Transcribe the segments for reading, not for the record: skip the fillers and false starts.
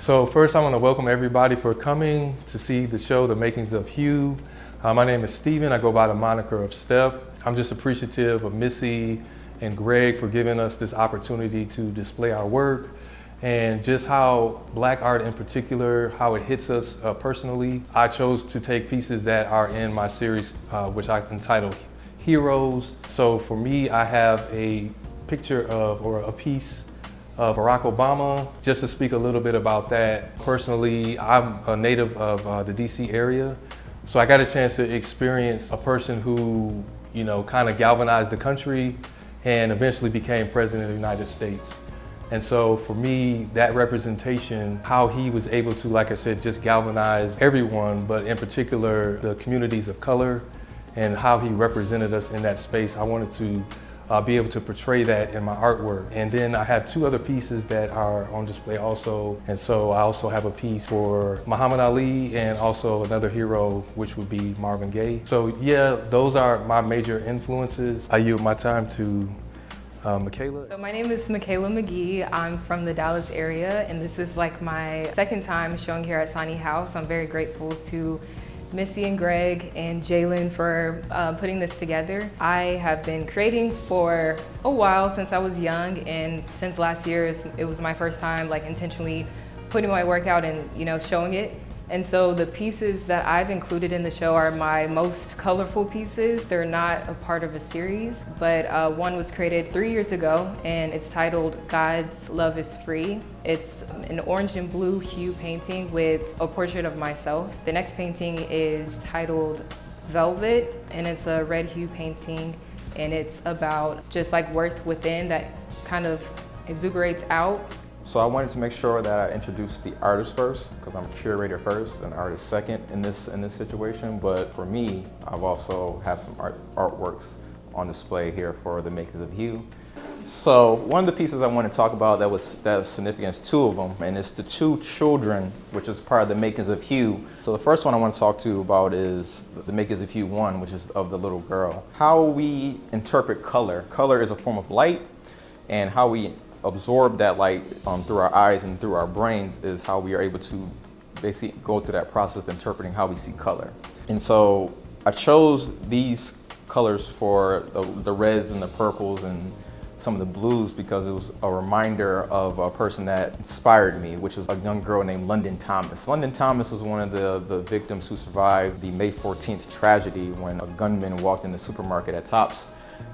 So first I want to welcome everybody for coming to see the show, The Makings of Hue. My name is Steven. I go by the moniker of Step. I'm just appreciative of Missy and Greg for giving us this opportunity to display our work and just how Black art in particular, how it hits us personally. I chose to take pieces that are in my series, which I entitled Heroes. So for me, I have a picture of, or a piece of Barack Obama. Just to speak a little bit about that, personally, I'm a native of the DC area. So I got a chance to experience a person who, you know, kind of galvanized the country and eventually became president of the United States. And so for me, that representation, how he was able to, like I said, just galvanize everyone, but in particular, the communities of color and how he represented us in that space, I wanted to be able to portray that in my artwork. And then I have two other pieces that are on display also. And so I also have a piece for Muhammad Ali and also another hero, which would be Marvin Gaye. So yeah, those are my major influences. I yield my time to Michaela. So my name is Michaela McGee. I'm from the Dallas area, and this is like my second time showing here at Sonny House. I'm very grateful to Missy and Greg and Jalen for putting this together. I have been creating for a while, since I was young, and since last year it was my first time like intentionally putting my work out and, you know, showing it. And so the pieces that I've included in the show are my most colorful pieces. They're not a part of a series, but one was created 3 years ago, and it's titled God's Love is Free. It's an orange and blue hue painting with a portrait of myself. The next painting is titled Velvet, and it's a red hue painting, and it's about just like worth within that kind of exuberates out. So I wanted to make sure that I introduced the artist first, because I'm a curator first and artist second in this situation. But for me, I've also have some artworks on display here for the Makings of Hue. So one of the pieces I want to talk about that was significant, is two of them, and it's the two children, which is part of the Makings of Hue. So the first one I want to talk to you about is the Makings of Hue 1, which is of the little girl. How we interpret color. Color is a form of light, and how we absorb that light through our eyes and through our brains is how we are able to basically go through that process of interpreting how we see color. And so I chose these colors for the reds and the purples and some of the blues because it was a reminder of a person that inspired me, which was a young girl named London Thomas. London Thomas was one of the victims who survived the May 14th tragedy when a gunman walked in the supermarket at Tops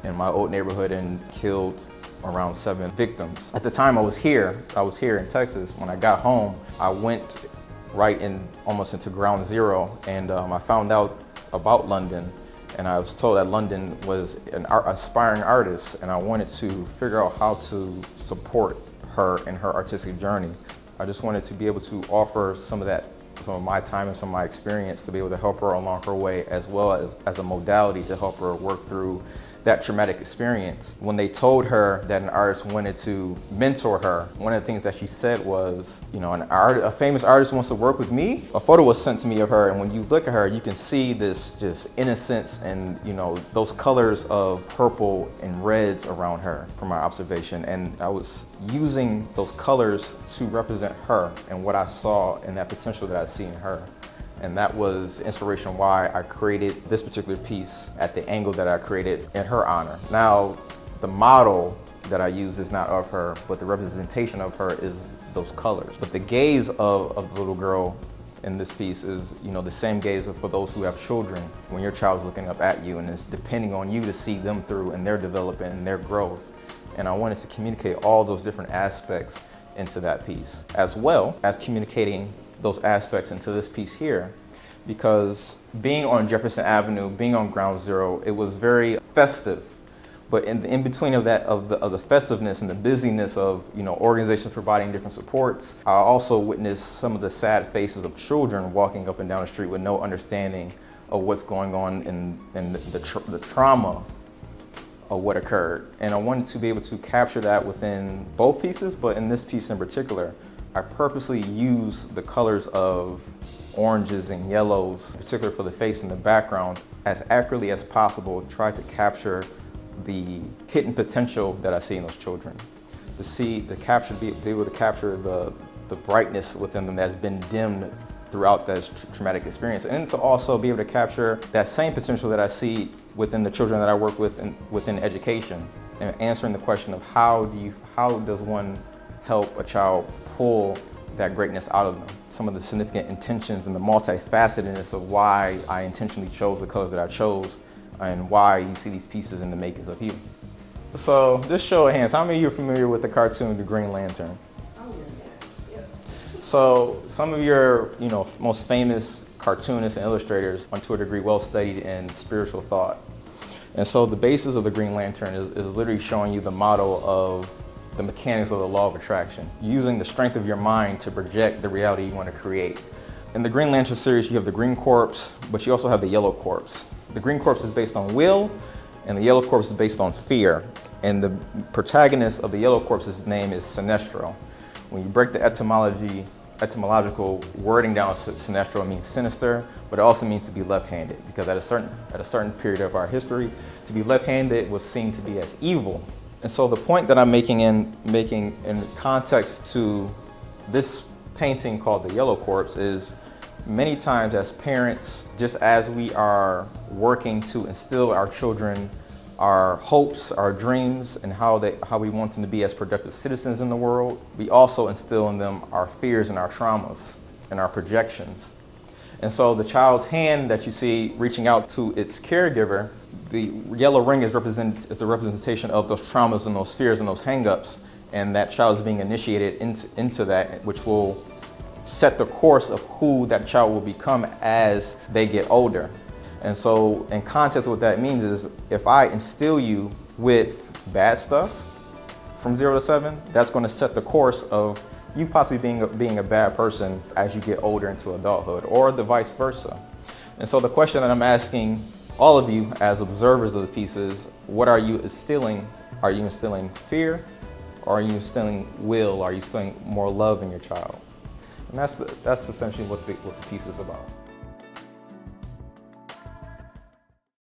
in my old neighborhood and killed around 7 victims. At the time I was here in Texas. When I got home, I went right in almost into ground zero, and I found out about London, and I was told that London was an aspiring artist, and I wanted to figure out how to support her in her artistic journey. I just wanted to be able to offer some of my time and some of my experience to be able to help her along her way, as well as a modality to help her work through that traumatic experience. When they told her that an artist wanted to mentor her, one of the things that she said was, you know, a famous artist wants to work with me. A photo was sent to me of her, and when you look at her, you can see this just innocence and, you know, those colors of purple and reds around her from my observation. And I was using those colors to represent her and what I saw and that potential that I see in her. And that was the inspiration why I created this particular piece at the angle that I created in her honor. Now, the model that I use is not of her, but the representation of her is those colors. But the gaze of the little girl in this piece is, you know, the same gaze for those who have children. When your child is looking up at you and it's depending on you to see them through and their development and their growth. And I wanted to communicate all those different aspects into that piece, as well as communicating those aspects into this piece here, because being on Jefferson Avenue, being on Ground Zero, it was very festive But in between of that, of the festiveness and the busyness of, you know, organizations providing different supports, I also witnessed some of the sad faces of children walking up and down the street with no understanding of what's going on in the trauma of what occurred. And I wanted to be able to capture that within both pieces, but in this piece in particular, I purposely use the colors of oranges and yellows, particularly for the face and the background, as accurately as possible, try to capture the hidden potential that I see in those children. Be able to capture the brightness within them that's been dimmed throughout that traumatic experience, and to also be able to capture that same potential that I see within the children that I work with within education, and answering the question of how does one help a child pull that greatness out of them. Some of the significant intentions and the multifacetedness of why I intentionally chose the colors that I chose, and why you see these pieces in the Makings of Hue. So, just show of hands, how many of you are familiar with the cartoon The Green Lantern? So some of your, most famous cartoonists and illustrators are to a degree well studied in spiritual thought. And so the basis of the Green Lantern is literally showing you the model of the mechanics of the law of attraction, using the strength of your mind to project the reality you want to create. In the Green Lantern series, you have the green corpse, but you also have the yellow corpse. The green corpse is based on will, and the yellow corpse is based on fear. And the protagonist of the yellow corpse's name is Sinestro. When you break the etymological wording down to Sinestro, it means sinister, but it also means to be left-handed, because at a certain period of our history, to be left-handed was seen to be as evil. And so the point that I'm making in context to this painting called The Yellow Corpse is, many times as parents, just as we are working to instill our children our hopes, our dreams, and how we want them to be as productive citizens in the world, we also instill in them our fears and our traumas and our projections. And so the child's hand that you see reaching out to its caregiver, the yellow ring is a representation of those traumas and those fears and those hang-ups, and that child is being initiated into that, which will set the course of who that child will become as they get older. And so in context, what that means is, if I instill you with bad stuff from 0 to 7, that's going to set the course of you possibly being a bad person as you get older into adulthood, or the vice versa. And so the question that I'm asking all of you as observers of the piece is, what are you instilling? Are you instilling fear? Or are you instilling will? Are you instilling more love in your child? And that's essentially what the piece is about.